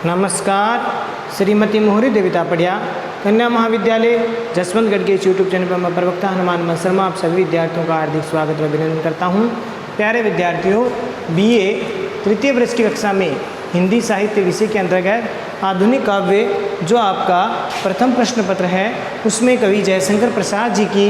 नमस्कार। श्रीमती मोहरी देविता पढ़िया कन्या महाविद्यालय जसवंतगढ़ के यूट्यूब चैनल पर मैं प्रवक्ता हनुमान शर्मा आप सभी विद्यार्थियों का हार्दिक स्वागत और अभिनंदन करता हूं। प्यारे विद्यार्थियों, बीए तृतीय वर्ष की कक्षा में हिंदी साहित्य विषय के अंतर्गत आधुनिक काव्य जो आपका प्रथम प्रश्न पत्र है उसमें कवि जयशंकर प्रसाद जी की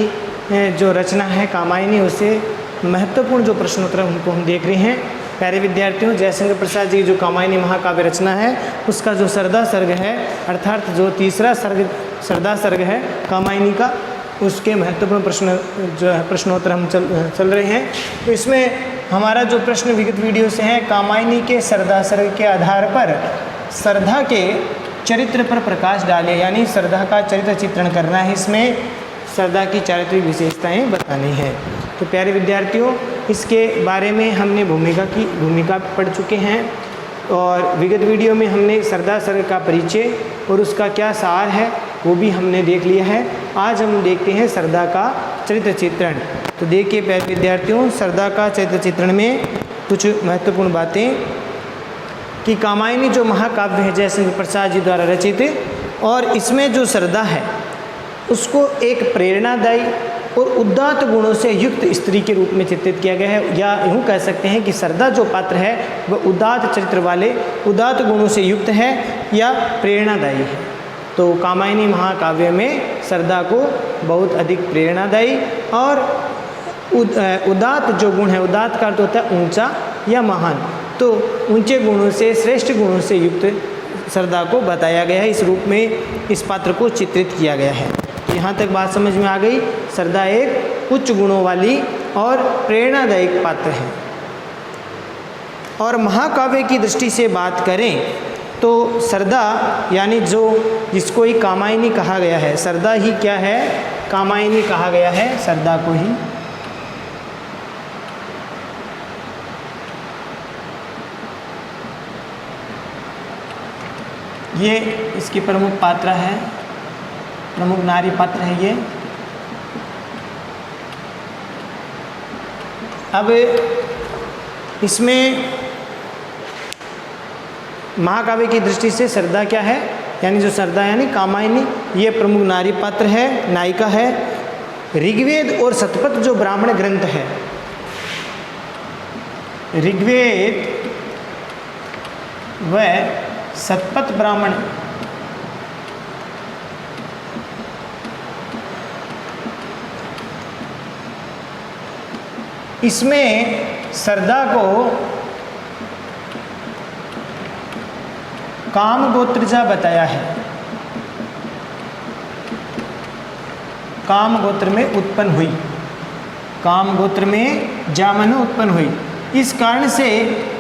जो रचना है कामायनी, उससे महत्वपूर्ण जो प्रश्नोत्तर उनको हम देख रहे हैं। प्यारे विद्यार्थियों, जयशंकर प्रसाद जी की जो कामायनी महाकाव्य रचना है उसका जो सरदा सर्ग है अर्थात जो तीसरा सर्ग सरदा सर्ग है कामायनी का, उसके महत्वपूर्ण प्रश्न जो है प्रश्नोत्तर हम चल रहे हैं। तो इसमें हमारा जो प्रश्न विगत वीडियो से है, कामायनी के सरदा सर्ग के आधार पर सरधा के चरित्र पर प्रकाश डाले, यानी सरधा का चरित्र चित्रण करना है। इसमें सरधा की चारित्रिक विशेषताएं बतानी है। तो प्यारे विद्यार्थियों, इसके बारे में हमने भूमिका पढ़ चुके हैं और विगत वीडियो में हमने सरदा सर्ग का परिचय और उसका क्या सार है वो भी हमने देख लिया है। आज हम देखते हैं सरदा का चरित्र चित्रण। तो देखिए प्यारे विद्यार्थियों, सरदा का चरित्र चित्रण में कुछ महत्वपूर्ण बातें कि कामायनी जो महाकाव्य है जयशंकर प्रसाद जी द्वारा रचित, और इसमें जो सरदा है उसको एक प्रेरणादायी और उदात्त गुणों से युक्त स्त्री के रूप में चित्रित किया गया है, या यूँ कह सकते हैं कि सरदा जो पात्र है वह उदात्त चरित्र वाले उदात्त गुणों से युक्त है या प्रेरणादायी है। तो कामायनी महाकाव्य में सरदा को बहुत अधिक प्रेरणादायी और उदात्त जो गुण है, उदात्त का अर्थ होता है ऊंचा या महान, तो ऊंचे गुणों से श्रेष्ठ गुणों से युक्त सरदा को बताया गया है। इस रूप में इस पात्र को चित्रित किया गया है। यहाँ तक बात समझ में आ गई। सरदा एक उच्च गुणों वाली और प्रेरणादायक पात्र है। और महाकाव्य की दृष्टि से बात करें तो सरदा यानी जो जिसको ही कामायनी कहा गया है, सरदा ही क्या है, कामायनी कहा गया है सरदा को ही। ये इसकी प्रमुख पात्र है, प्रमुख नारी पात्र है ये। अब इसमें महाकाव्य की दृष्टि से सरदा क्या है, यानी जो सरदा यानी कामायनी, ये प्रमुख नारी पात्र है, नायिका है। ऋग्वेद और शतपथ जो ब्राह्मण ग्रंथ है, ऋग्वेद व शतपथ ब्राह्मण इसमें सरदा को काम गोत्रजा बताया है। काम गोत्र में उत्पन्न हुई, काम गोत्र में जामनो उत्पन्न हुई। इस कारण से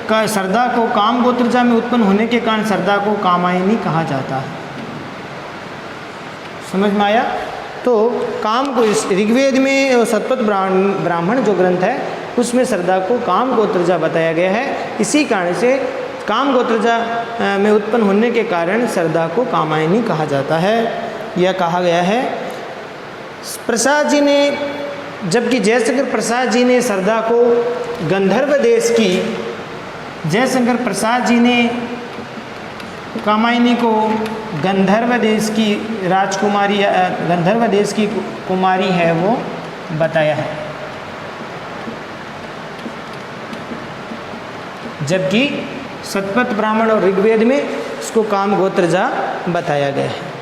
सरदा को काम गोत्रजा में उत्पन्न होने के कारण सरदा को कामायनी कहा जाता है। समझ में आया? तो काम को ऋग्वेद में शतपथ ब्राह्मण जो ग्रंथ है उसमें सरदा को काम गोत्रजा बताया गया है। इसी कारण से काम गोत्रजा में उत्पन्न होने के कारण सरदा को कामायनी कहा जाता है, यह कहा गया है। प्रसाद जी ने, जबकि जयशंकर प्रसाद जी ने सरदा को गंधर्व देश की, जयशंकर प्रसाद जी ने कामायनी को गंधर्व देश की राजकुमारी, गंधर्व देश की कुमारी है वो बताया है, जबकि शतपथ ब्राह्मण और ऋग्वेद में उसको काम गोत्रजा बताया गया है।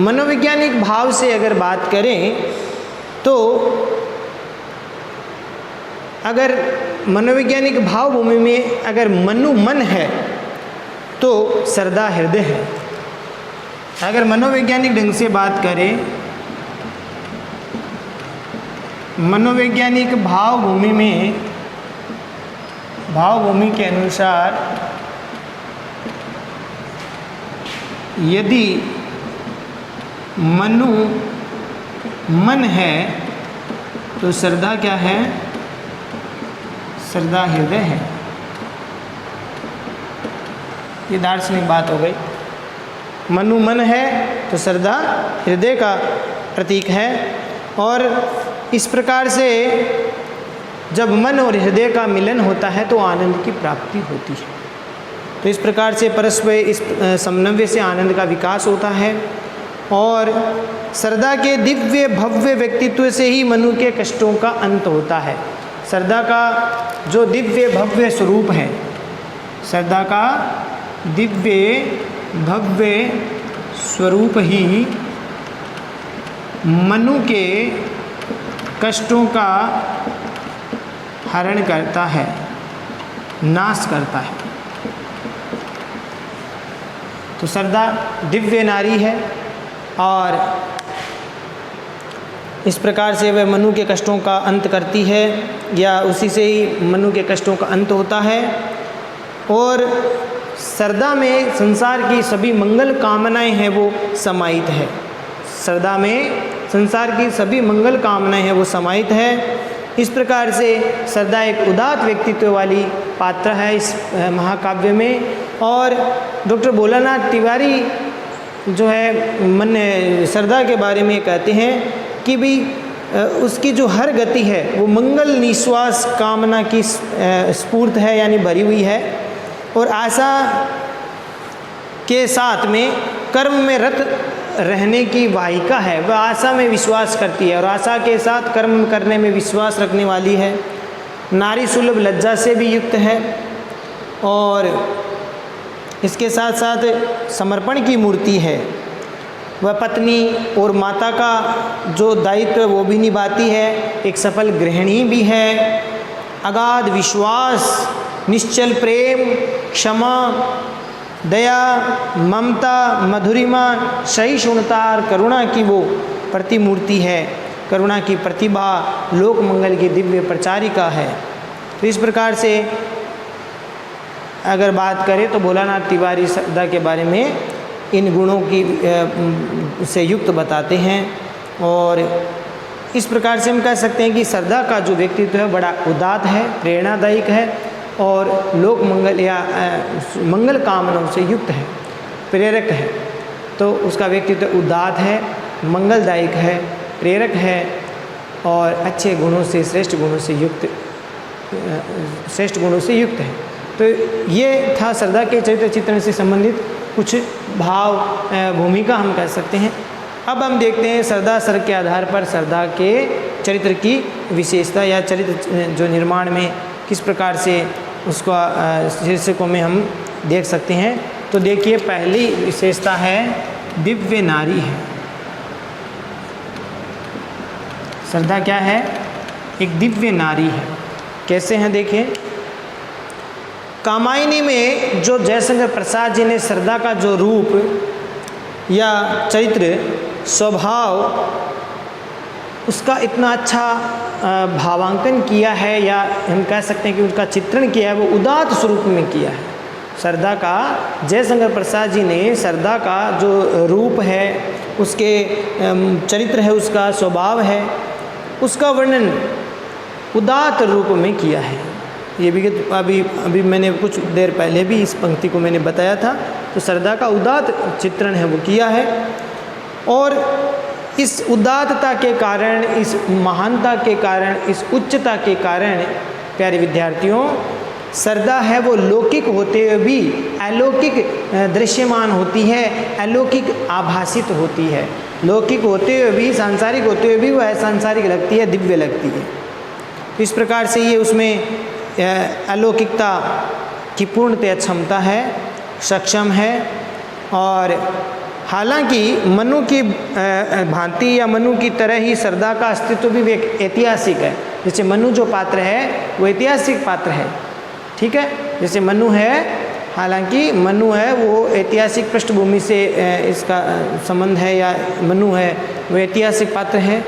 मनोवैज्ञानिक भाव से अगर बात करें तो अगर मनोवैज्ञानिक भाव भूमि में अगर मनु मन है तो सरदा हृदय है। अगर मनोवैज्ञानिक ढंग से बात करें, मनोवैज्ञानिक भाव भूमि में, भाव भूमि के अनुसार यदि मनु मन है तो सरदा क्या है, सरदा हृदय है। ये दार्शनिक बात हो गई। मनु मन है तो सरदा हृदय का प्रतीक है। और इस प्रकार से जब मन और हृदय का मिलन होता है तो आनंद की प्राप्ति होती है। तो इस प्रकार से परस्पर इस समन्वय से आनंद का विकास होता है और श्रद्धा के दिव्य भव्य व्यक्तित्व से ही मनु के कष्टों का अंत होता है। श्रद्धा का जो दिव्य भव्य स्वरूप है, श्रद्धा का दिव्य भव्य स्वरूप ही मनु के कष्टों का हरण करता है, नाश करता है। तो श्रद्धा दिव्य नारी है और इस प्रकार से वह मनु के कष्टों का अंत करती है या उसी से ही मनु के कष्टों का अंत होता है। और श्रद्धा में संसार की सभी मंगल कामनाएं हैं वो समाहित है। श्रद्धा में संसार की सभी मंगल कामनाएं हैं वो समाहित है। इस प्रकार से श्रद्धा एक उदात्त व्यक्तित्व वाली पात्र है इस महाकाव्य में। और डॉक्टर भोलानाथ तिवारी जो है मन श्रद्धा के बारे में कहते हैं कि भाई उसकी जो हर गति है वो मंगल निश्वास कामना की स्फूर्त है, यानी भरी हुई है। और आशा के साथ में कर्म में रत रहने की वाहिका है, वह आशा में विश्वास करती है और आशा के साथ कर्म करने में विश्वास रखने वाली है। नारी सुलभ लज्जा से भी युक्त है और इसके साथ साथ समर्पण की मूर्ति है। वह पत्नी और माता का जो दायित्व वो भी निभाती है, एक सफल गृहिणी भी है। अगाध विश्वास, निश्चल प्रेम, क्षमा, दया, ममता, मधुरिमा, सहिष्णुता और करुणा की वो प्रतिमूर्ति है। करुणा की प्रतिभा, लोक मंगल की दिव्य प्रचारिका है। तो इस प्रकार से अगर बात करें तो भोलानाथ तिवारी श्रद्धा के बारे में इन गुणों की से युक्त बताते हैं। और इस प्रकार से हम कह सकते हैं कि श्रद्धा का जो व्यक्तित्व है बड़ा उदात्त है, प्रेरणादायक है और लोक मंगल या मंगल कामनाओं से युक्त है, प्रेरक है। तो उसका व्यक्तित्व उदात्त है, मंगलदायक है, प्रेरक है और अच्छे गुणों से, श्रेष्ठ गुणों से युक्त है। तो ये था श्रद्धा के चरित्र चित्रण से संबंधित कुछ भाव भूमिका हम कह सकते हैं। अब हम देखते हैं श्रद्धा सर्ग के आधार पर श्रद्धा के चरित्र की विशेषता या चरित्र जो निर्माण में किस प्रकार से उसका शीर्षकों में हम देख सकते हैं। तो देखिए, पहली विशेषता है दिव्य नारी है। श्रद्धा क्या है? एक दिव्य नारी है। कैसे हैं देखिए, कामायनी में जो जयशंकर प्रसाद जी ने श्रद्धा का जो रूप या चरित्र स्वभाव उसका इतना अच्छा भावांकन किया है या हम कह सकते हैं कि उसका चित्रण किया है, वो उदात्त स्वरूप में किया है। श्रद्धा का जयशंकर प्रसाद जी ने श्रद्धा का जो रूप है, उसके चरित्र है, उसका स्वभाव है, उसका वर्णन उदात्त रूप में किया है। ये भी अभी मैंने कुछ देर पहले भी इस पंक्ति को मैंने बताया था। तो श्रद्धा का उदात्त चित्रण है वो किया है। और इस उदात्तता के कारण, इस महानता के कारण, इस उच्चता के कारण प्यारे विद्यार्थियों, श्रद्धा है वो लौकिक होते हुए भी अलौकिक दृश्यमान होती है, अलौकिक आभासित होती है। लौकिक होते हुए भी, सांसारिक होते हुए भी वह सांसारिक लगती है, दिव्य लगती है। इस प्रकार से ये उसमें अलौकिकता की पूर्णतः क्षमता है, सक्षम है। और हालांकि मनु की भांति या मनु की तरह ही श्रद्धा का अस्तित्व भी एक ऐतिहासिक है। जैसे मनु जो पात्र है वो ऐतिहासिक पात्र है, ठीक है। जैसे मनु है, हालांकि मनु है वो ऐतिहासिक पृष्ठभूमि से इसका संबंध है, या मनु है वो ऐतिहासिक पात्र है,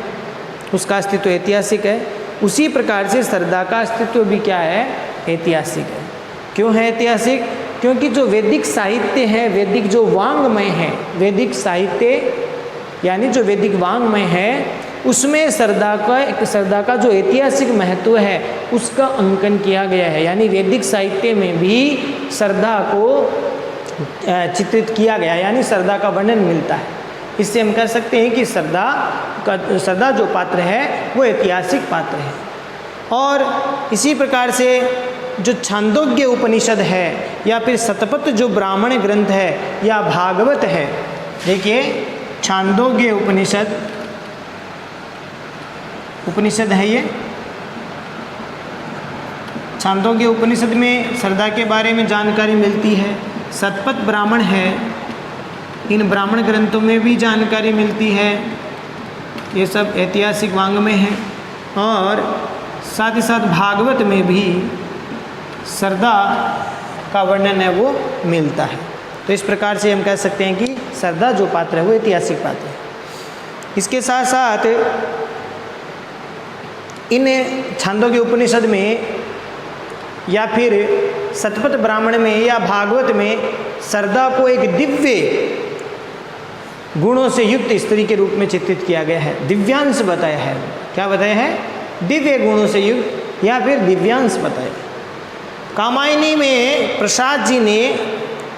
उसका अस्तित्व ऐतिहासिक है। उसी प्रकार से श्रद्धा का अस्तित्व भी क्या है? ऐतिहासिक है। क्यों है ऐतिहासिक? क्योंकि जो वैदिक साहित्य है, वैदिक जो वांग्मय है, वैदिक साहित्य यानी जो वैदिक वांग्मय है, उसमें श्रद्धा का जो ऐतिहासिक महत्व है उसका अंकन किया गया है। यानी वैदिक साहित्य में भी श्रद्धा को चित्रित किया गया, यानी श्रद्धा का वर्णन मिलता है। इससे हम कह सकते हैं कि श्रद्धा जो पात्र है वो ऐतिहासिक पात्र है। और इसी प्रकार से जो छांदोग्य उपनिषद है या फिर शतपथ जो ब्राह्मण ग्रंथ है या भागवत है, देखिए छांदोग्य उपनिषद है ये। छांदोग्य उपनिषद में श्रद्धा के बारे में जानकारी मिलती है। शतपथ ब्राह्मण है, इन ब्राह्मण ग्रंथों में भी जानकारी मिलती है। ये सब ऐतिहासिक वाङ्मय है और साथ ही साथ भागवत में भी श्रद्धा का वर्णन है वो मिलता है। तो इस प्रकार से हम कह सकते हैं कि श्रद्धा जो पात्र है वो ऐतिहासिक पात्र है। इसके साथ साथ इन छांदोग्य उपनिषद में या फिर शतपथ ब्राह्मण में या भागवत में श्रद्धा को एक दिव्य गुणों से युक्त स्त्री के रूप में चित्रित किया गया है, दिव्यांश बताया है। क्या बताया है? दिव्य गुणों से युक्त या फिर दिव्यांश बताया। कामायनी में प्रसाद जी ने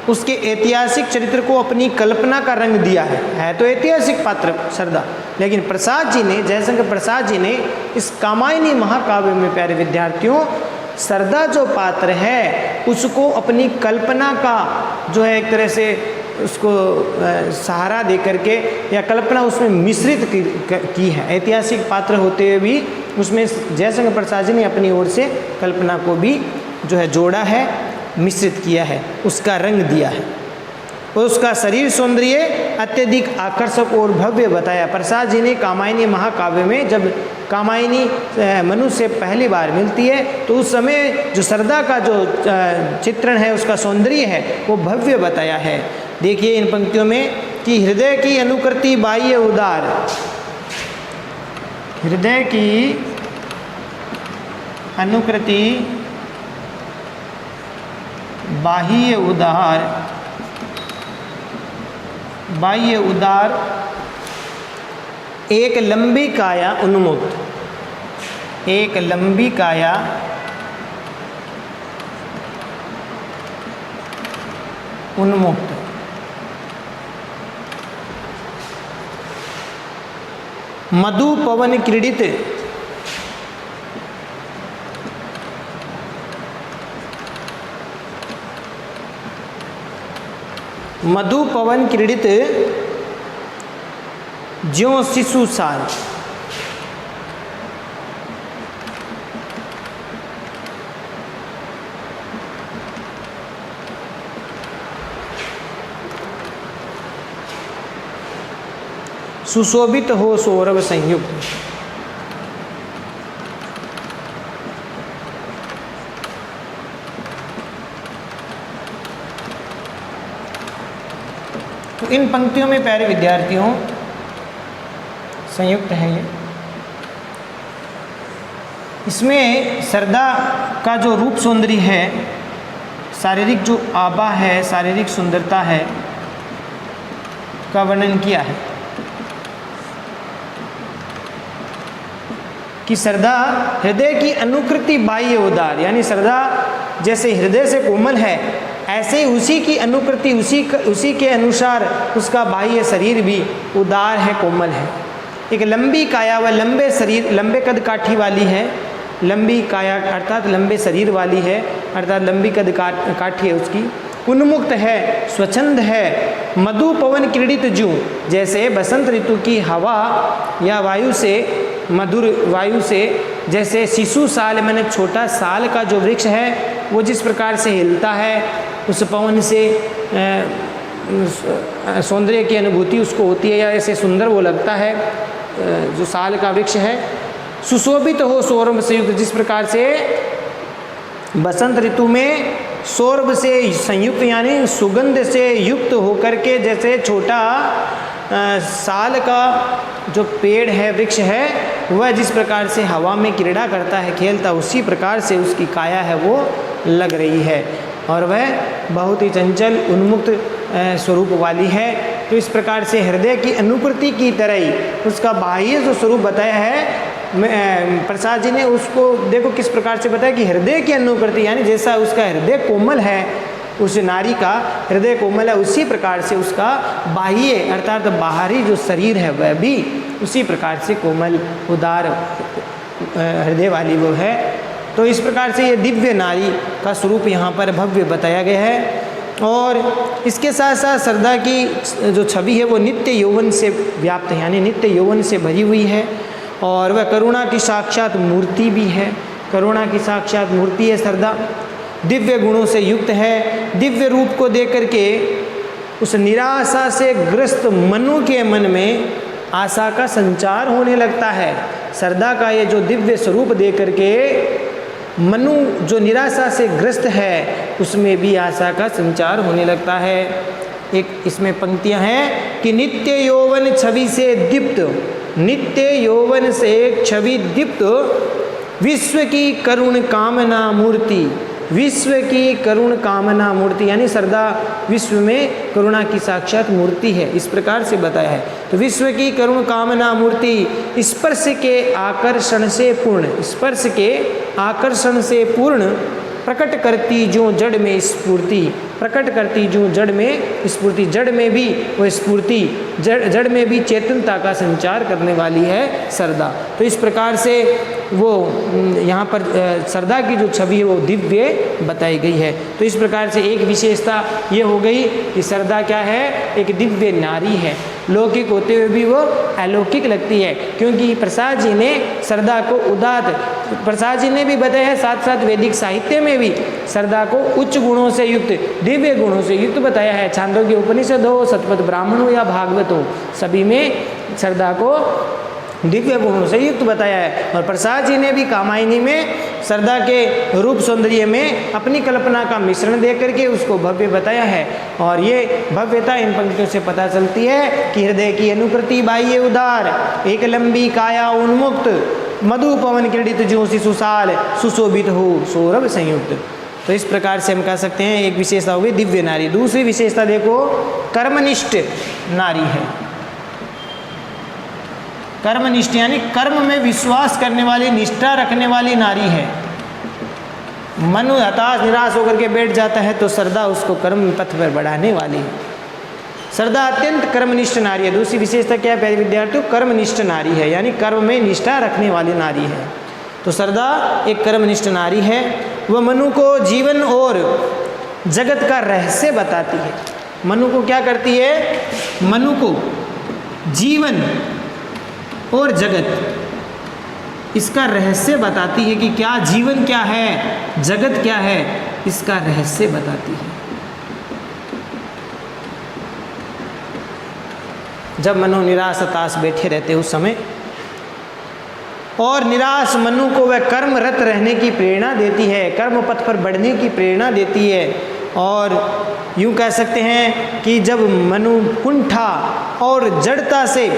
उसके ऐतिहासिक चरित्र को अपनी कल्पना का रंग दिया है तो ऐतिहासिक पात्र श्रद्धा, लेकिन प्रसाद जी ने, जयशंकर प्रसाद जी ने इस कामायनी महाकाव्य में प्यारे विद्यार्थियों श्रद्धा जो पात्र है उसको अपनी कल्पना का जो है एक तरह से उसको सहारा दे करके या कल्पना उसमें मिश्रित की है। ऐतिहासिक पात्र होते हुए भी उसमें जयशंकर प्रसाद जी ने अपनी ओर से कल्पना को भी जो है जोड़ा है, मिश्रित किया है, उसका रंग दिया है और उसका शरीर सौंदर्य अत्यधिक आकर्षक और भव्य बताया। प्रसाद जी ने कामायनी महाकाव्य में जब कामायनी मनुष्य से पहली बार मिलती है तो उस समय जो श्रद्धा का जो चित्रण है उसका सौंदर्य है वो भव्य बताया है। देखिए इन पंक्तियों में कि हृदय की अनुकृति बाह्य उदार, हृदय की अनुकृति बाह्य उदार एक लंबी काया उन्मुक्त, एक लंबी काया उन्मुक्त, मधु पवन क्रीडित मधु पवन क्रीडित ज्यों शिशु साल, सुशोभित हो सौरभ संयुक्त। तो इन पंक्तियों में प्यारे विद्यार्थियों संयुक्त है ये। इसमें श्रद्धा का जो रूप सौंदर्य है, शारीरिक जो आभा है, शारीरिक सुंदरता है का वर्णन किया है कि श्रद्धा हृदय की अनुकृति बाह्य उदार, यानी श्रद्धा जैसे हृदय से कोमल है ऐसे ही उसी की अनुकृति, उसी के अनुसार उसका बाह्य शरीर भी उदार है, कोमल है। एक लंबी काया व लंबे शरीर, लंबे कद काठी वाली है, लंबी काया अर्थात लंबे शरीर वाली है, अर्थात लंबी कद काठी है उसकी, उन्मुक्त है, स्वच्छंद है, मधु पवन क्रीडित जूं, जैसे बसंत ऋतु की हवा या वायु से, मधुर वायु से, जैसे शिशु साल मैंने छोटा साल का जो वृक्ष है वो जिस प्रकार से हिलता है, उस पवन से सौंदर्य की अनुभूति उसको होती है या ऐसे सुंदर वो लगता है जो साल का वृक्ष है। सुशोभित हो सौरभ से युक्त, जिस प्रकार से बसंत ऋतु में सौरभ से संयुक्त यानी सुगंध से युक्त होकर के जैसे छोटा साल का जो पेड़ है, वृक्ष है, वह जिस प्रकार से हवा में क्रीड़ा करता है, खेलता, उसी प्रकार से उसकी काया है वो लग रही है और वह बहुत ही चंचल उन्मुक्त स्वरूप वाली है। तो इस प्रकार से हृदय की अनुकृति की तरह ही उसका बाह्य जो स्वरूप बताया है प्रसाद जी ने, उसको देखो किस प्रकार से बताया कि हृदय की अनुकृति यानी जैसा उसका हृदय कोमल है, उस नारी का हृदय कोमल है, उसी प्रकार से उसका बाह्य अर्थात बाहरी जो शरीर है वह भी उसी प्रकार से कोमल उदार हृदय वाली वो है। तो इस प्रकार से ये दिव्य नारी का स्वरूप यहाँ पर भव्य बताया गया है। और इसके साथ साथ सरदा की जो छवि है वो नित्य यौवन से व्याप्त है, यानी नित्य यौवन से भरी हुई है। और वह करुणा की साक्षात मूर्ति भी है, करुणा की साक्षात मूर्ति है सरदा। दिव्य गुणों से युक्त है। दिव्य रूप को देख करके उस निराशा से ग्रस्त मनु के मन में आशा का संचार होने लगता है। सरदा का ये जो दिव्य स्वरूप देख करके मनु जो निराशा से ग्रस्त है उसमें भी आशा का संचार होने लगता है। एक इसमें पंक्तियां हैं कि नित्य यौवन छवि से दीप्त, नित्य यौवन से छवि दीप्त, विश्व की करुण कामना मूर्ति, विश्व की करुण कामना मूर्ति, यानी सरदा विश्व में करुणा की साक्षात मूर्ति है, इस प्रकार से बताया है। तो विश्व की करुण कामना मूर्ति स्पर्श के आकर्षण से पूर्ण, स्पर्श के आकर्षण से पूर्ण, प्रकट करती जो जड़ में स्फूर्ति, प्रकट करती जो जड़ में स्फूर्ति, जड़ में भी वो स्फूर्ति, जड़ में भी चेतनता का संचार करने वाली है सरदा। तो इस प्रकार से वो यहाँ पर सरदा की जो छवि है वो दिव्य बताई गई है। तो इस प्रकार से एक विशेषता ये हो गई कि सरदा क्या है, एक दिव्य नारी है। लौकिक होते हुए भी वो अलौकिक लगती है, क्योंकि प्रसाद जी ने सरदा को उदात्त, प्रसाद जी ने भी बताया है, साथ साथ वैदिक साहित्य में भी सरदा को उच्च गुणों से युक्त, दिव्य गुणों से युक्त बताया है। छांदोग्य उपनिषद हो, शतपथ ब्राह्मण हो या भागवत हो, सभी में सरदा को दिव्य गुणों से युक्त बताया है। और प्रसाद जी ने भी कामायनी में सरदा के रूप सौंदर्य में अपनी कल्पना का मिश्रण दे करके उसको भव्य बताया है। और ये भव्यता इन पंक्तियों से पता चलती है कि हृदय की अनुकृति बाह्य उदार, एक लंबी काया उन्मुक्त, मधु पवन क्रीडित जो शिशुसाल, सुशोभित हो सौरभ संयुक्त। तो इस प्रकार से हम कह सकते हैं एक विशेषता होगी दिव्य नारी। दूसरी विशेषता देखो, कर्मनिष्ठ नारी है। कर्मनिष्ठ यानी कर्म में विश्वास करने वाली, निष्ठा रखने वाली नारी है। मनु हताश निराश होकर के बैठ जाता है तो सरदा उसको कर्म पथ पर बढ़ाने वाली है। सरदा अत्यंत कर्मनिष्ठ नारी है। दूसरी विशेषता क्या है प्यारे विद्यार्थियों, कर्मनिष्ठ नारी है, यानी कर्म में निष्ठा रखने वाली नारी है। तो सरदा एक कर्मनिष्ठ नारी है। वह मनु को जीवन और जगत का रहस्य बताती है। मनु को क्या करती है, मनु को जीवन और जगत इसका रहस्य बताती है कि क्या जीवन क्या है, जगत क्या है, इसका रहस्य बताती है। जब मनु निराश हताश बैठे रहते उस समय, और निराश मनु को वह कर्मरत रहने की प्रेरणा देती है, कर्म पथ पर बढ़ने की प्रेरणा देती है। और यूँ कह सकते हैं कि जब मनु कुंठा और जड़ता से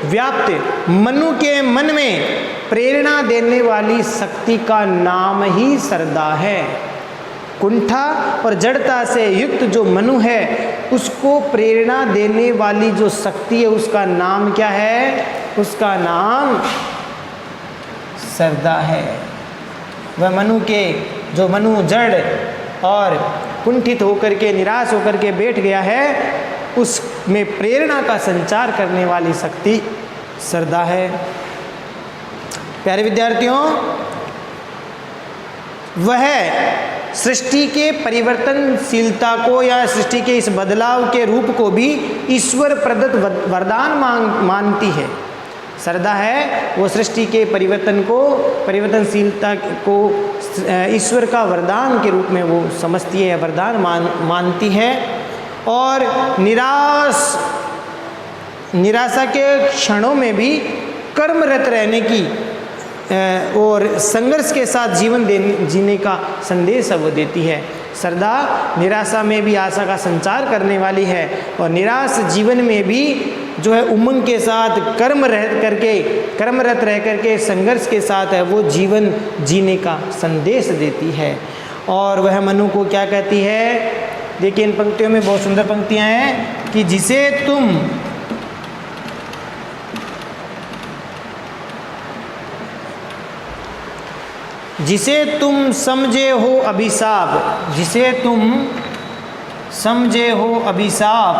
व्याप्त मनु के मन में प्रेरणा देने वाली शक्ति का नाम ही सरदा है। कुंठा और जड़ता से युक्त जो मनु है उसको प्रेरणा देने वाली जो शक्ति है उसका नाम क्या है, उसका नाम सरदा है। वह मनु के जो मनु जड़ और कुंठित होकर के निराश होकर के बैठ गया है उसमें प्रेरणा का संचार करने वाली शक्ति सरदा है। प्यारे विद्यार्थियों, वह सृष्टि के परिवर्तनशीलता को या सृष्टि के इस बदलाव के रूप को भी ईश्वर प्रदत्त वरदान मानती है। सरदा है वो सृष्टि के परिवर्तन को, परिवर्तनशीलता को ईश्वर का वरदान के रूप में वो समझती है, वरदान मानती है। और निराशा के क्षणों में भी कर्मरत रहने की और संघर्ष के साथ जीवन जीने का संदेश वो देती है। सरदा निराशा में भी आशा का संचार करने वाली है और निराश जीवन में भी जो है उमंग के साथ कर्मरत रह करके संघर्ष के साथ है वो जीवन जीने का संदेश देती है। और वह मनु को क्या कहती है, देखिए इन पंक्तियों में बहुत सुंदर पंक्तियां हैं कि जिसे तुम समझे हो अभिशाप, जिसे तुम समझे हो अभिशाप,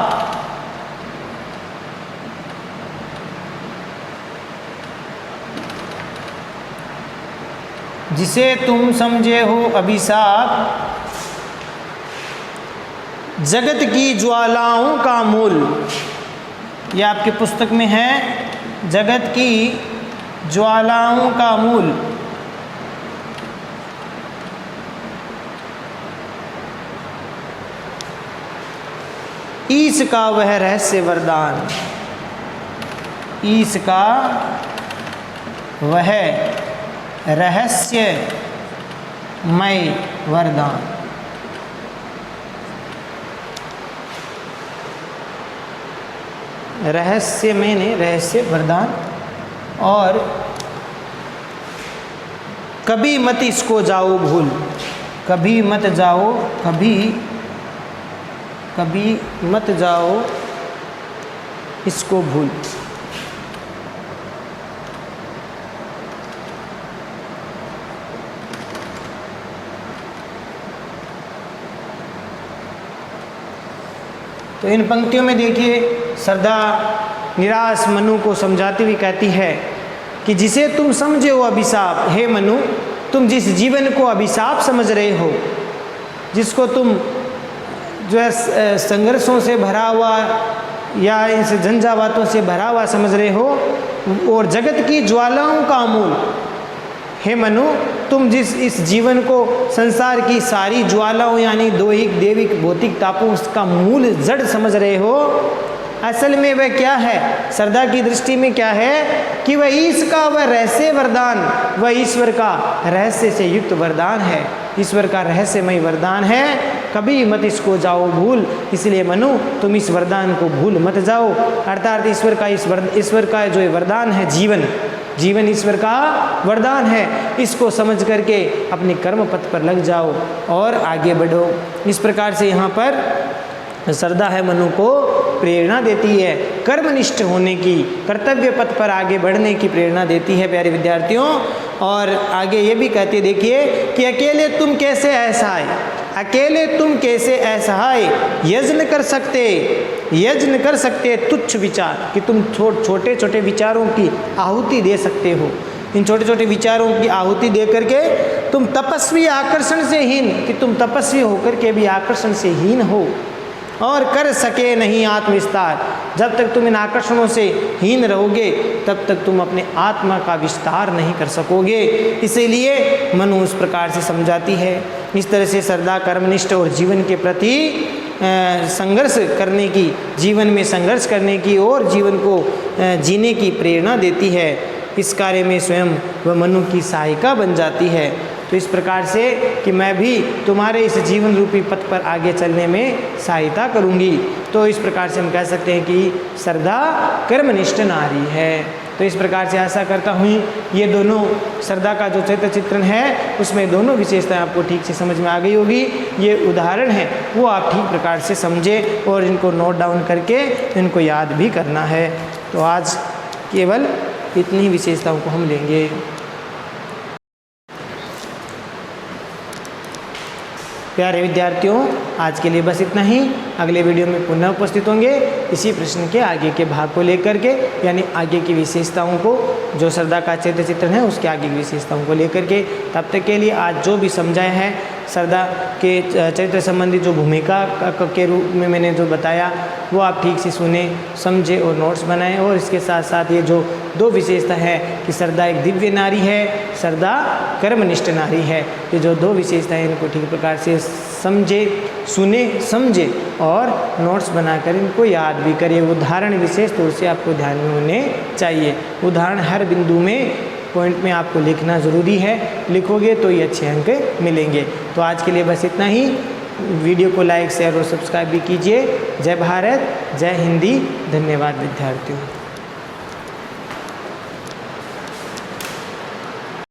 जिसे तुम समझे हो अभिशाप, जगत की ज्वालाओं का मूल। यह आपके पुस्तक में है, जगत की ज्वालाओं का मूल। ईश का वह रहस्य वरदान, ईश का वह रहस्यमय वरदान। रहस्यमय ने रहस्य वरदान। और कभी मत इसको जाओ भूल, कभी मत जाओ, कभी मत जाओ इसको भूल। तो इन पंक्तियों में देखिए सरदा निराश मनु को समझाती हुई कहती है कि जिसे तुम समझे हो अभिशाप, हे मनु तुम जिस जीवन को अभिशाप समझ रहे हो, जिसको तुम जो है संघर्षों से भरा हुआ या इस झंझावातों से भरा हुआ समझ रहे हो, और जगत की ज्वालाओं का मूल, हे मनु तुम जिस इस जीवन को संसार की सारी ज्वालाओं यानी दैहिक देविक भौतिक तापों उसका मूल जड़ समझ रहे हो, असल में वह क्या है, सरदा की दृष्टि में क्या है कि वह ईश का वह रहस्य वरदान, वह ईश्वर का रहस्य से युक्त वरदान है, ईश्वर का रहस्यमय वरदान है। कभी मत इसको जाओ भूल, इसलिए मनु तुम इस वरदान को भूल मत जाओ। अर्थात ईश्वर का जो वरदान है जीवन ईश्वर का वरदान है, इसको समझ करके अपने कर्म पथ पर लग जाओ और आगे बढ़ो। इस प्रकार से यहाँ पर सरदा है मनु को प्रेरणा देती है, कर्मनिष्ठ होने की, कर्तव्य पथ पर आगे बढ़ने की प्रेरणा देती है प्यारे विद्यार्थियों। और आगे ये भी कहते देखिए कि अकेले तुम कैसे असहाय, अकेले तुम कैसे असहाय यज्ञ कर सकते तुच्छ विचार, कि तुम छोटे छोटे विचारों की आहुति दे सकते हो। इन छोटे छोटे विचारों की आहुति दे करके तुम तपस्वी आकर्षण से हीन, कि तुम तपस्वी होकर के भी आकर्षण से हीन हो, और कर सके नहीं आत्मविस्तार। जब तक तुम इन आकर्षणों से हीन रहोगे तब तक तुम अपने आत्मा का विस्तार नहीं कर सकोगे। इसीलिए मनु उस प्रकार से समझाती है। इस तरह से सरदा कर्मनिष्ठ और जीवन के प्रति संघर्ष करने की, जीवन में संघर्ष करने की और जीवन को जीने की प्रेरणा देती है। इस कार्य में स्वयं वह मनु की सहायिका बन जाती है। तो इस प्रकार से कि मैं भी तुम्हारे इस जीवन रूपी पथ पर आगे चलने में सहायता करूंगी। तो इस प्रकार से हम कह सकते हैं कि सरदा कर्मनिष्ठ नारी है। तो इस प्रकार से आशा करता हूँ ये दोनों सरदा का जो चरित्र चित्रण है उसमें दोनों विशेषताएं आपको ठीक से समझ में आ गई होगी। ये उदाहरण है वो आप ठीक प्रकार से समझे और इनको नोट डाउन करके इनको याद भी करना है। तो आज केवल इतनी विशेषताओं को हम लेंगे। प्यारे विद्यार्थियों, आज के लिए बस इतना ही। अगले वीडियो में पुनः उपस्थित होंगे इसी प्रश्न के आगे के भाग को लेकर के, यानी आगे की विशेषताओं को, जो सरदा का चरित्र चित्रण है उसके आगे की विशेषताओं को लेकर के। तब तक के लिए आज जो भी समझाया है सरदा के चरित्र संबंधी जो भूमिका के रूप में मैंने जो बताया वो आप ठीक से सुने, समझे और नोट्स बनाएं। और इसके साथ साथ ये जो दो विशेषता है कि सरदा एक दिव्य नारी है, सरदा कर्मनिष्ठ नारी है, ये जो दो विशेषताएं इनको ठीक प्रकार से समझे, सुने, समझे और नोट्स बनाकर इनको याद भी करिए। उदाहरण विशेष तौर से आपको ध्यान में होने चाहिए। उदाहरण हर बिंदु में पॉइंट में आपको लिखना ज़रूरी है, लिखोगे तो ये अच्छे अंक मिलेंगे। तो आज के लिए बस इतना ही। वीडियो को लाइक, शेयर और सब्सक्राइब भी कीजिए। जय भारत, जय हिंदी। धन्यवाद विद्यार्थियों।